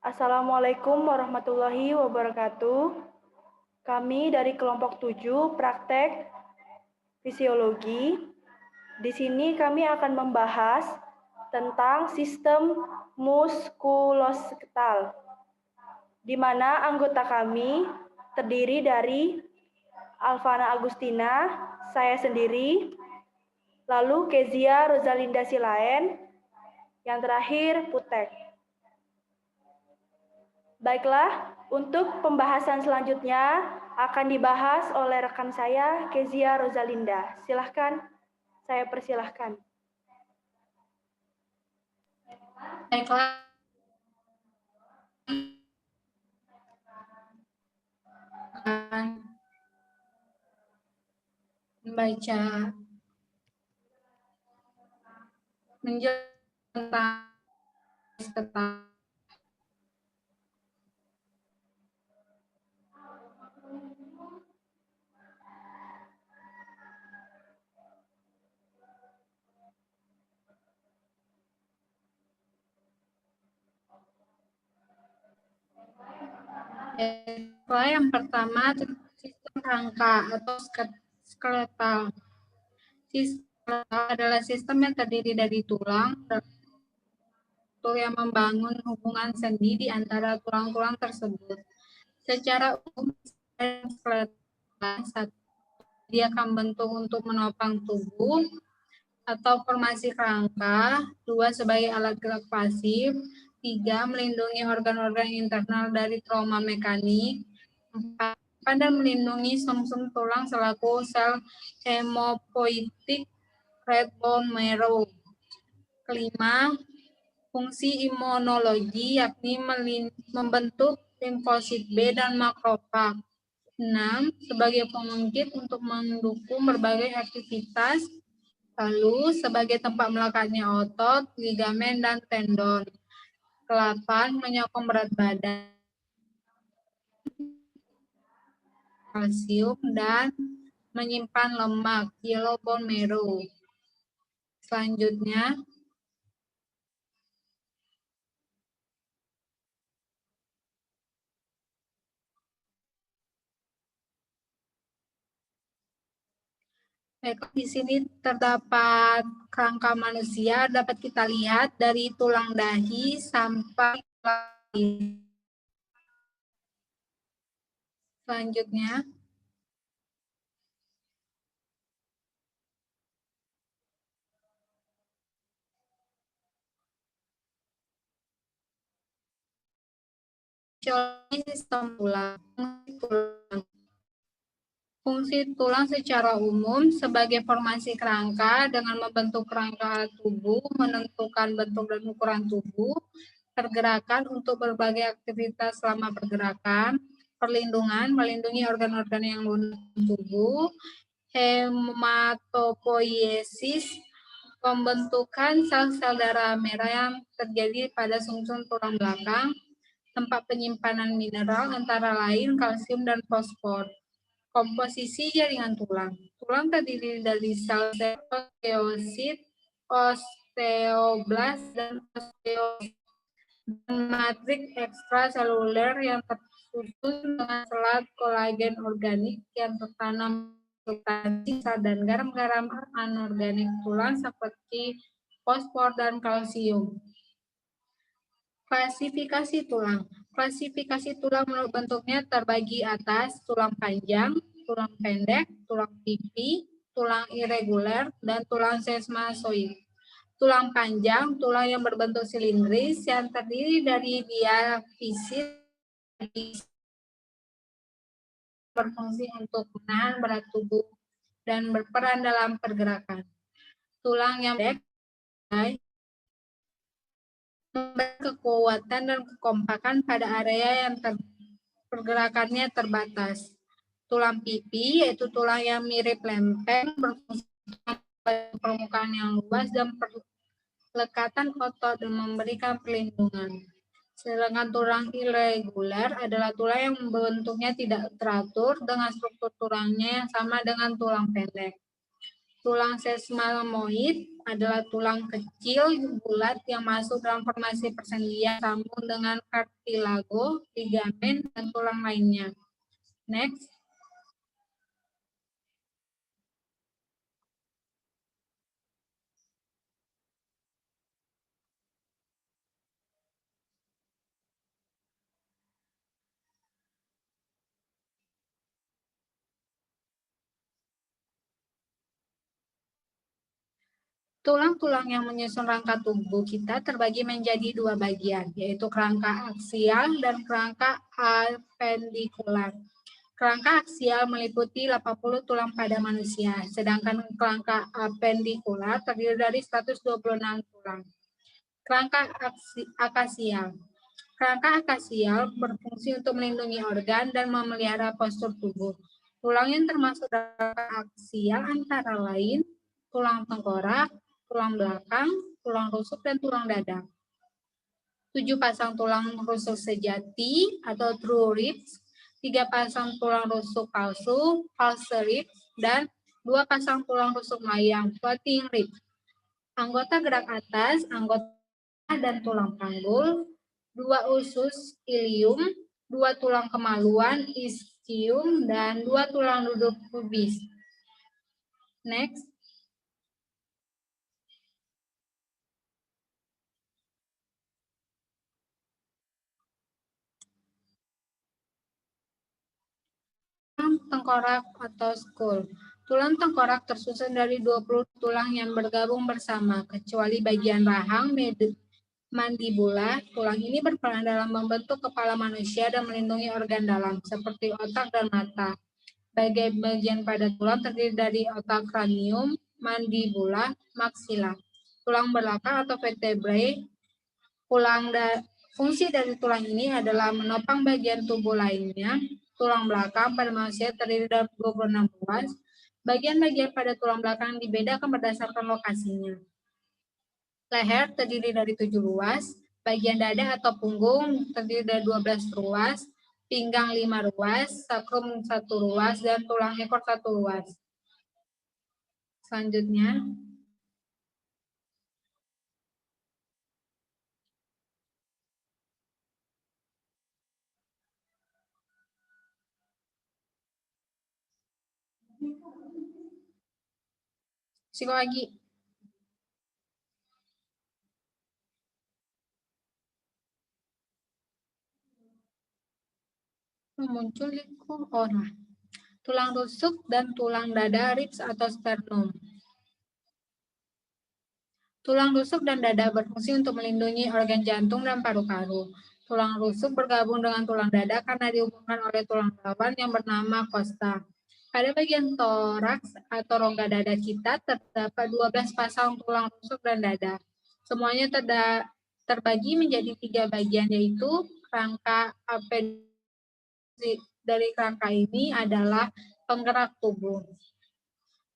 Assalamualaikum warahmatullahi wabarakatuh. Kami dari kelompok 7 praktek fisiologi. Di sini kami akan membahas tentang sistem muskuloskeletal, di mana anggota kami terdiri dari Alvana Agustina, saya sendiri, lalu Kezia Rosalinda Silaen, yang terakhir Putek. Baiklah, untuk pembahasan selanjutnya akan dibahas oleh rekan saya, Kezia Rosalinda. Silahkan, saya persilahkan. Baiklah, membaca tentang yang pertama, sistem rangka atau skeletal. Sistem adalah sistem yang terdiri dari tulang yang membangun hubungan sendi di antara tulang-tulang tersebut. Secara umum, skeletal dia akan bentuk untuk menopang tubuh atau formasi kerangka, 2 sebagai alat gerak pasif, 3 melindungi organ-organ internal dari trauma mekanik, 4 dan melindungi sumsum tulang selaku sel hemopoietik red bone marrow. Kelima, fungsi imunologi yakni membentuk limfosit B dan makrofag. 6. Sebagai pengungkit untuk mendukung berbagai aktivitas, lalu sebagai tempat melekatnya otot, ligamen, dan tendon. 8. Menyokong berat badan, kalsium, dan menyimpan lemak, yellow bone marrow. Selanjutnya, di sini terdapat kerangka manusia, dapat kita lihat dari tulang dahi sampai tulang. Selanjutnya, sistem tulang. Fungsi tulang secara umum sebagai formasi kerangka dengan membentuk kerangka tubuh, menentukan bentuk dan ukuran tubuh, pergerakan untuk berbagai aktivitas selama pergerakan, perlindungan, melindungi organ-organ yang lunak tubuh, hematopoiesis, pembentukan sel-sel darah merah yang terjadi pada sumsum tulang belakang, tempat penyimpanan mineral antara lain kalsium dan fosfor. Komposisi jaringan tulang. Tulang terdiri dari sel-sel osteosit, osteoblast, dan osteosit, dan matriks ekstraseluler yang tersusun dengan selat kolagen organik yang tertanam substansi dan garam-garam anorganik tulang seperti fosfor dan kalsium. Klasifikasi tulang. Klasifikasi tulang menurut bentuknya terbagi atas tulang panjang, tulang pendek, tulang pipi, tulang irregular, dan tulang sesamoid. Tulang panjang, tulang yang berbentuk silindris yang terdiri dari diafisis berfungsi untuk menahan berat tubuh dan berperan dalam pergerakan. Tulang yang pendek kekuatan dan kekompakan pada area yang pergerakannya terbatas. Tulang pipi yaitu tulang yang mirip lempeng berfungsi pada permukaan yang luas dan pelekatan otot dan memberikan perlindungan. Sedangkan tulang irregular adalah tulang yang bentuknya tidak teratur dengan struktur tulangnya yang sama dengan tulang pendek. Tulang sesmamoid adalah tulang kecil bulat yang masuk dalam formasi persendian sambung dengan kartilago, ligamen, dan tulang lainnya. Next. Tulang-tulang yang menyusun rangka tubuh kita terbagi menjadi dua bagian, yaitu kerangka aksial dan kerangka apendikular. Kerangka aksial meliputi 80 tulang pada manusia, sedangkan kerangka apendikular terdiri dari 126 tulang. Kerangka akasial. Kerangka akasial berfungsi untuk melindungi organ dan memelihara postur tubuh. Tulang yang termasuk dalam kerangka aksial antara lain tulang tengkorak, tulang belakang, tulang rusuk, dan tulang dada. 7 pasang tulang rusuk sejati atau true ribs, 3 pasang tulang rusuk palsu, false ribs, dan 2 pasang tulang rusuk mayang, floating ribs. Anggota gerak atas, anggota dan tulang panggul, 2 usus ilium, 2 tulang kemaluan, ischium, dan 2 tulang duduk pubis. Next. Tengkorak atau skull. Tulang tengkorak tersusun dari 20 tulang yang bergabung bersama, kecuali bagian rahang, mandibula. Tulang ini berperan dalam membentuk kepala manusia dan melindungi organ dalam, seperti otak dan mata. Bagian pada tulang terdiri dari otak kranium, mandibula, maksila. Tulang belakang atau vertebrae. Fungsi dari tulang ini adalah menopang bagian tubuh lainnya. Tulang belakang pada manusia terdiri dari 26 ruas. Bagian-bagian pada tulang belakang dibedakan berdasarkan lokasinya. Leher terdiri dari 7 ruas. Bagian dada atau punggung terdiri dari 12 ruas. Pinggang 5 ruas. Sakrum 1 ruas. Dan tulang ekor 1 ruas. Selanjutnya. Psikologi. Muncul di orang. Tulang rusuk dan tulang dada ribs atau sternum. Tulang rusuk dan dada berfungsi untuk melindungi organ jantung dan paru-paru. Tulang rusuk bergabung dengan tulang dada karena dihubungkan oleh tulang rawan yang bernama costa. Pada bagian toraks atau rongga dada kita terdapat 12 pasang tulang rusuk dan dada. Semuanya terbagi menjadi 3 bagian, yaitu rangka dari rangka ini adalah penggerak tubuh.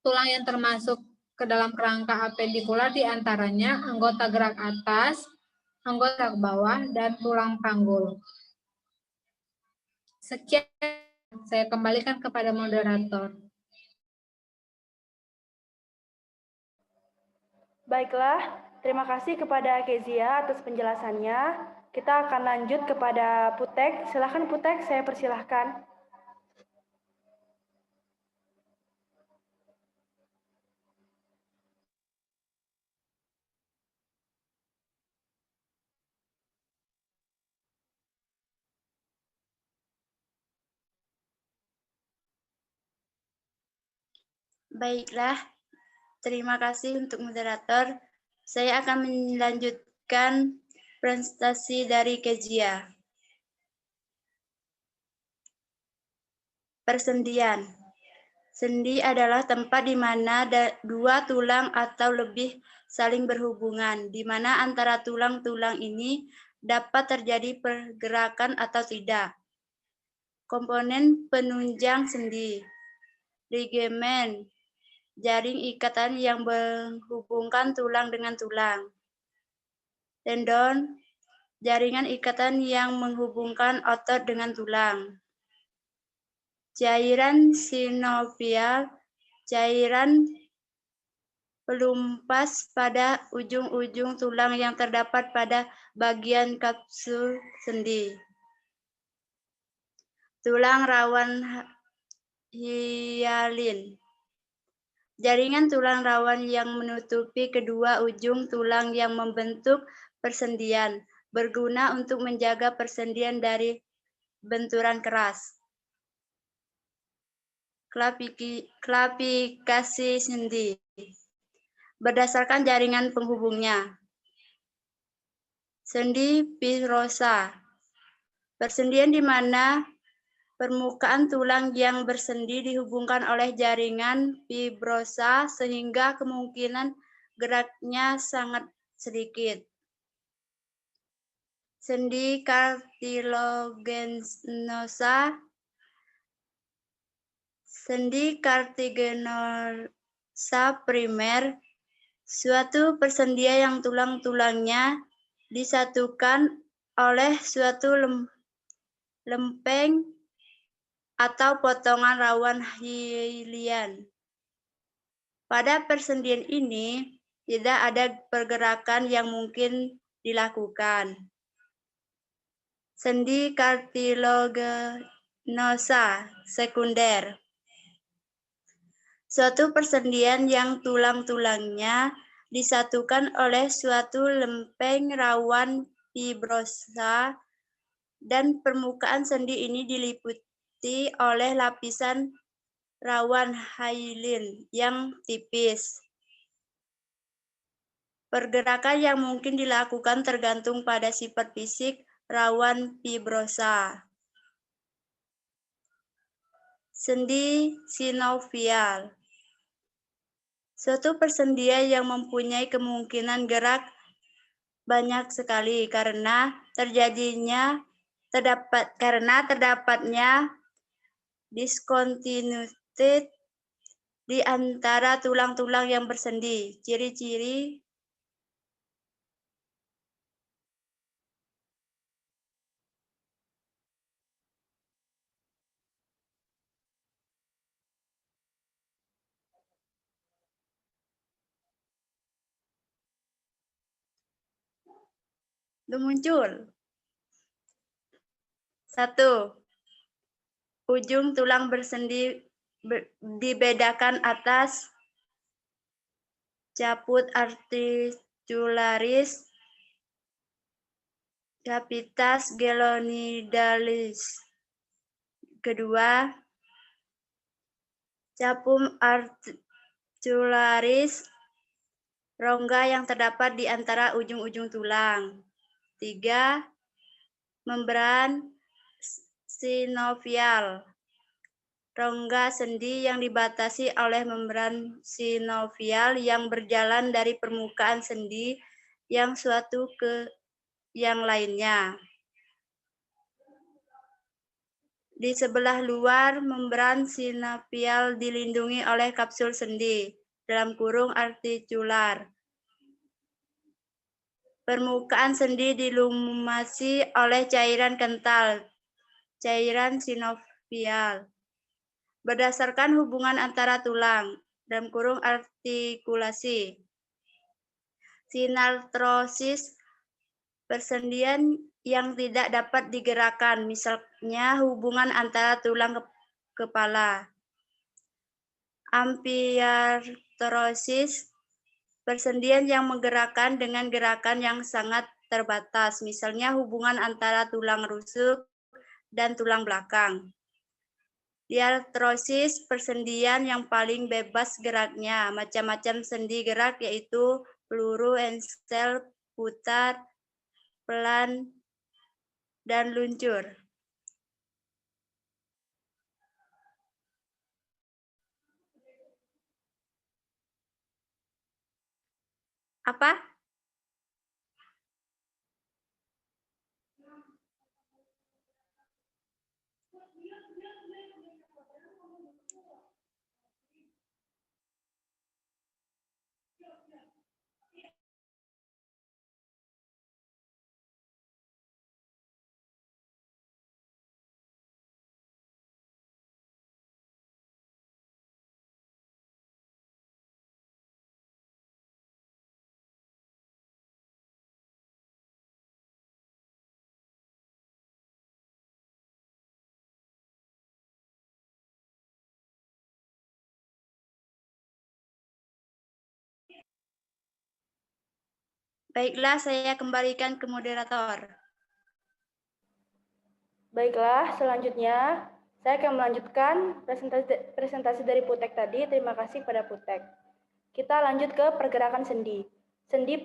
Tulang yang termasuk ke dalam kerangka apendikular diantaranya anggota gerak atas, anggota gerak bawah, dan tulang panggul. Sekian, saya kembalikan kepada moderator. Baiklah, terima kasih kepada Kezia atas penjelasannya. Kita akan lanjut kepada Putek. Silakan Putek, saya persilahkan. Baiklah, terima kasih untuk moderator. Saya akan melanjutkan presentasi dari Kezia. Persendian. Sendi adalah tempat di mana dua tulang atau lebih saling berhubungan, di mana antara tulang-tulang ini dapat terjadi pergerakan atau tidak. Komponen penunjang sendi. Ligamen, jaring ikatan yang menghubungkan tulang dengan tulang. Tendon, jaringan ikatan yang menghubungkan otot dengan tulang. Cairan sinovial, cairan pelumpas pada ujung-ujung tulang yang terdapat pada bagian kapsul sendi. Tulang rawan hialin. Jaringan tulang rawan yang menutupi kedua ujung tulang yang membentuk persendian, berguna untuk menjaga persendian dari benturan keras. Klasifikasi sendi. Berdasarkan jaringan penghubungnya. Sendi fibrosa. Persendian di mana permukaan tulang yang bersendi dihubungkan oleh jaringan fibrosa sehingga kemungkinan geraknya sangat sedikit. Sendi kartilaginosa. Sendi kartilaginosa primer, suatu persendian yang tulang-tulangnya disatukan oleh suatu lempeng atau potongan rawan hilian. Pada persendian ini, tidak ada pergerakan yang mungkin dilakukan. Sendi kartilaginosa sekunder. Suatu persendian yang tulang-tulangnya disatukan oleh suatu lempeng rawan fibrosa dan permukaan sendi ini diliputi oleh lapisan rawan hyaline yang tipis. Pergerakan yang mungkin dilakukan tergantung pada sifat fisik rawan fibrosa. Sendi sinovial. Suatu persendian yang mempunyai kemungkinan gerak banyak sekali karena terdapatnya diskontinuitas di antara tulang-tulang yang bersendi. Ciri-ciri muncul. 1. Ujung tulang bersendi dibedakan atas caput articularis, capitas gelonidalis. Kedua, capum articularis, rongga yang terdapat di antara ujung-ujung tulang. 3. Membran sinovial, rongga sendi yang dibatasi oleh membran sinovial yang berjalan dari permukaan sendi yang suatu ke yang lainnya. Di sebelah luar membran sinovial dilindungi oleh kapsul sendi (artikular). Permukaan sendi dilumasi oleh cairan kental, cairan sinovial. Berdasarkan hubungan antara tulang (artikulasi). Sinartrosis, persendian yang tidak dapat digerakkan, misalnya hubungan antara tulang kepala. Ampiartrosis, persendian yang menggerakkan dengan gerakan yang sangat terbatas, misalnya hubungan antara tulang rusuk dan tulang belakang. Diartrosis, persendian yang paling bebas geraknya. Macam-macam sendi gerak yaitu peluru, ensel, putar, pelan, dan luncur. Apa? Baiklah, saya kembalikan ke moderator. Baiklah, selanjutnya saya akan melanjutkan presentasi dari Putek tadi. Terima kasih kepada Putek. Kita lanjut ke pergerakan sendi. Sendi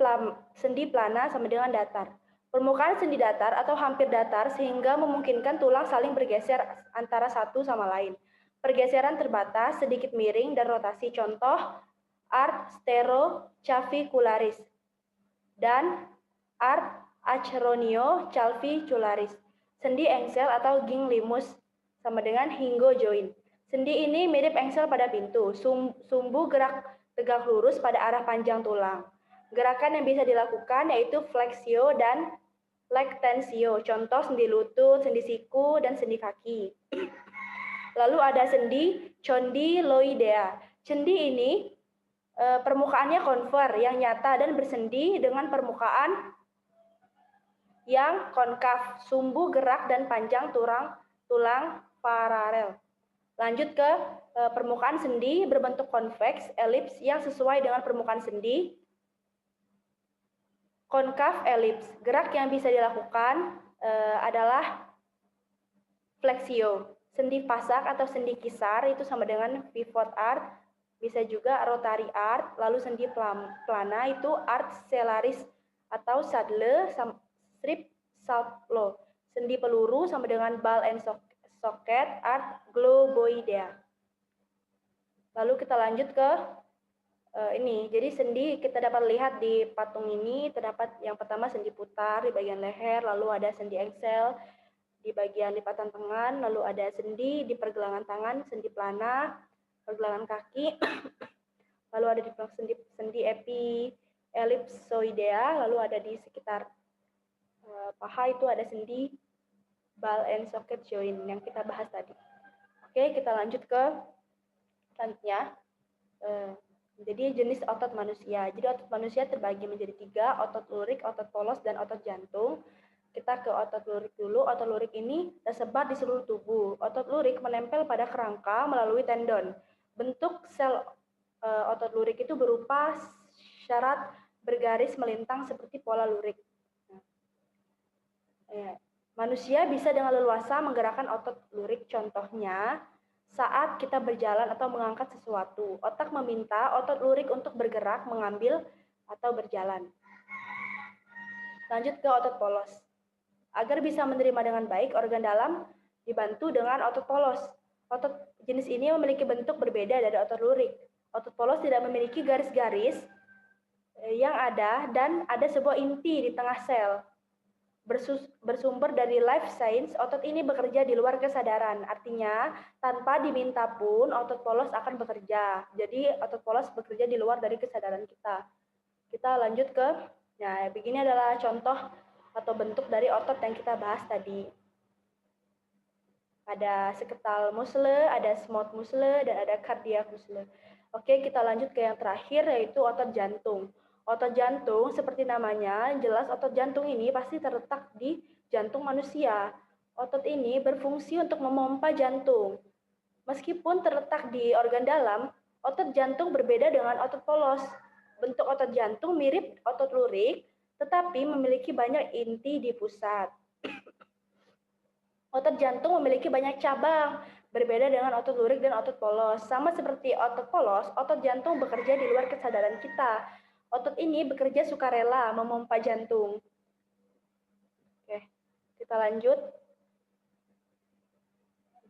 plana sama dengan datar. Permukaan sendi datar atau hampir datar sehingga memungkinkan tulang saling bergeser antara satu sama lain. Pergeseran terbatas, sedikit miring, dan rotasi. Contoh, art steroclavicularis dan art acronioclavicularis. Sendi engsel atau ging limus sama dengan hingo joint. Sendi ini mirip engsel pada pintu. Sumbu gerak tegak lurus pada arah panjang tulang. Gerakan yang bisa dilakukan yaitu flexio dan lectensio. Contoh sendi lutut, sendi siku, dan sendi kaki. Lalu ada sendi condyloidea. Sendi ini permukaannya konver yang nyata dan bersendi dengan permukaan yang konkav, sumbu gerak dan panjang tulang paralel. Lanjut ke permukaan sendi berbentuk konveks, elips yang sesuai dengan permukaan sendi. Konkav elips. Gerak yang bisa dilakukan adalah flexio. Sendi pasak atau sendi kisar itu sama dengan pivot arch. Bisa juga rotary arch. Lalu sendi plana itu arch stellaris atau saddle strip salvo. Sendi peluru sama dengan ball and socket arch globoidea. Lalu kita lanjut ke ini. Jadi sendi kita dapat lihat di patung ini terdapat yang pertama sendi putar di bagian leher, lalu ada sendi engsel di bagian lipatan tangan, lalu ada sendi di pergelangan tangan, sendi plana, pergelangan kaki, lalu ada di sendi ellipsoidea, lalu ada di sekitar paha itu ada sendi ball and socket joint yang kita bahas tadi. Oke, kita lanjut ke selanjutnya. Jadi jenis otot manusia. Jadi otot manusia terbagi menjadi 3, otot lurik, otot polos, dan otot jantung. Kita ke otot lurik dulu. Otot lurik ini tersebar di seluruh tubuh. Otot lurik menempel pada kerangka melalui tendon. Bentuk sel otot lurik itu berupa syarat bergaris melintang seperti pola lurik. Manusia bisa dengan leluasa menggerakkan otot lurik. Contohnya, saat kita berjalan atau mengangkat sesuatu, otak meminta otot lurik untuk bergerak, mengambil, atau berjalan. Lanjut ke otot polos. Agar bisa menerima dengan baik, organ dalam dibantu dengan otot polos. Otot jenis ini memiliki bentuk berbeda dari otot lurik. Otot polos tidak memiliki garis-garis yang ada dan ada sebuah inti di tengah sel. Bersumber dari life science, otot ini bekerja di luar kesadaran. Artinya, tanpa diminta pun otot polos akan bekerja. Jadi, otot polos bekerja di luar dari kesadaran kita. Kita lanjut ke, nah, begini adalah contoh atau bentuk dari otot yang kita bahas tadi. Ada skeletal muscle, ada smooth muscle, dan ada cardiac muscle. Oke, kita lanjut ke yang terakhir, yaitu otot jantung. Otot jantung, seperti namanya, jelas otot jantung ini pasti terletak di jantung manusia. Otot ini berfungsi untuk memompa jantung. Meskipun terletak di organ dalam, otot jantung berbeda dengan otot polos. Bentuk otot jantung mirip otot lurik, tetapi memiliki banyak inti di pusat. Otot jantung memiliki banyak cabang, berbeda dengan otot lurik dan otot polos. Sama seperti otot polos, otot jantung bekerja di luar kesadaran kita. Otot ini bekerja sukarela, memompa jantung. Oke, kita lanjut.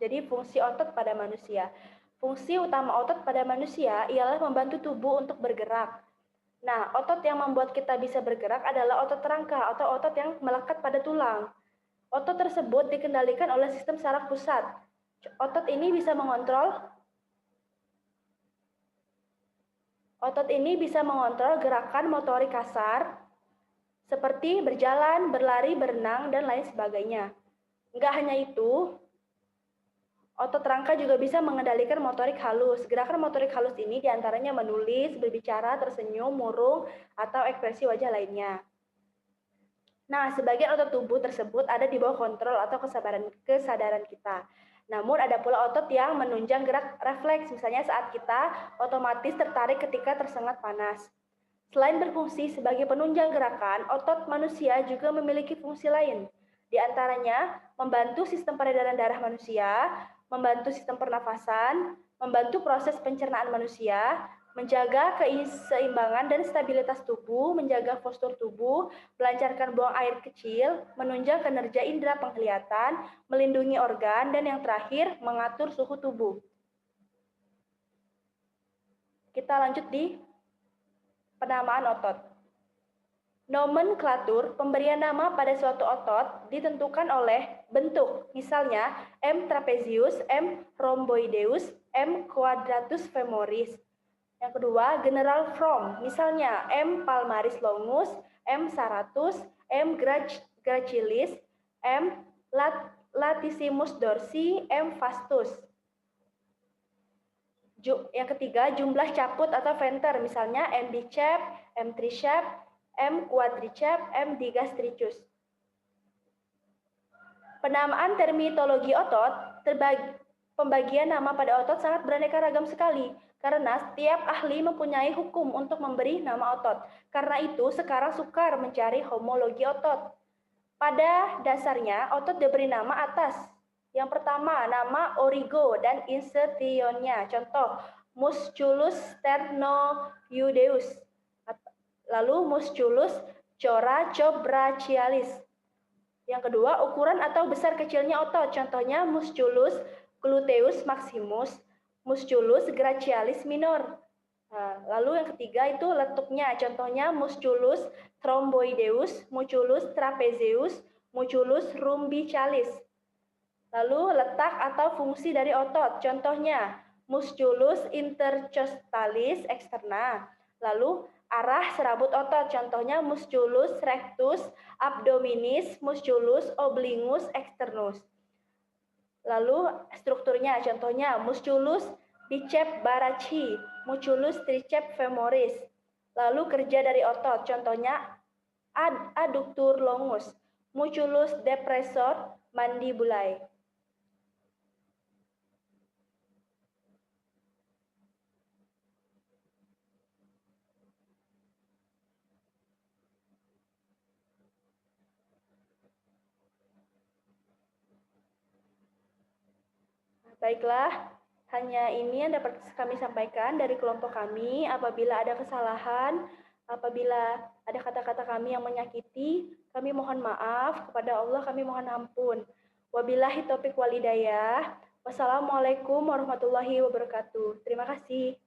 Jadi fungsi otot pada manusia. Fungsi utama otot pada manusia ialah membantu tubuh untuk bergerak. Nah, otot yang membuat kita bisa bergerak adalah otot rangka atau otot yang melekat pada tulang. Otot tersebut dikendalikan oleh sistem saraf pusat. Otot ini bisa mengontrol gerakan motorik kasar seperti berjalan, berlari, berenang, dan lain sebagainya. Enggak hanya itu, otot rangka juga bisa mengendalikan motorik halus. Gerakan motorik halus ini diantaranya menulis, berbicara, tersenyum, murung, atau ekspresi wajah lainnya. Nah, sebagian otot tubuh tersebut ada di bawah kontrol atau kesadaran kita. Namun ada pula otot yang menunjang gerak refleks, misalnya saat kita otomatis tertarik ketika tersengat panas. Selain berfungsi sebagai penunjang gerakan, otot manusia juga memiliki fungsi lain. Di antaranya, membantu sistem peredaran darah manusia, membantu sistem pernafasan, membantu proses pencernaan manusia, menjaga keseimbangan dan stabilitas tubuh, menjaga postur tubuh, melancarkan buang air kecil, menunjang kinerja indera penglihatan, melindungi organ, dan yang terakhir, mengatur suhu tubuh. Kita lanjut di penamaan otot. Nomenklatur pemberian nama pada suatu otot ditentukan oleh bentuk, misalnya M. trapezius, M. rhomboideus, M. quadratus femoris. Yang kedua, general form, misalnya M. palmaris longus, M. serratus, M. gracilis, M. latissimus dorsi, M. vastus. Yang ketiga, jumlah caput atau venter, misalnya M. bicep, M. tricep, M. quadricep, M. digastricus. Penamaan terminologi otot, pembagian nama pada otot sangat beraneka ragam sekali, karena setiap ahli mempunyai hukum untuk memberi nama otot. Karena itu, sekarang sukar mencari homologi otot. Pada dasarnya, otot diberi nama atas. Yang pertama, nama origo dan insertionnya. Contoh, musculus sternoideus. Lalu musculus coracobrachialis. Yang kedua, ukuran atau besar kecilnya otot. Contohnya musculus gluteus maximus, musculus brachialis minor. Lalu yang ketiga itu letuknya. Contohnya musculus thromboideus, musculus trapezeus, musculus rumbicalis. Lalu letak atau fungsi dari otot. Contohnya musculus intercostalis externa. Lalu arah serabut otot. Contohnya musculus rectus abdominis, musculus obliquus externus. Lalu strukturnya. Contohnya musculus bicep brachii, musculus tricep femoris. Lalu kerja dari otot. Contohnya adductor longus, musculus depressor mandibulae. Baiklah, hanya ini yang dapat kami sampaikan dari kelompok kami. Apabila ada kesalahan, apabila ada kata-kata kami yang menyakiti, kami mohon maaf. Kepada Allah kami mohon ampun. Wabillahi taufiq wal hidayah. Wassalamualaikum warahmatullahi wabarakatuh. Terima kasih.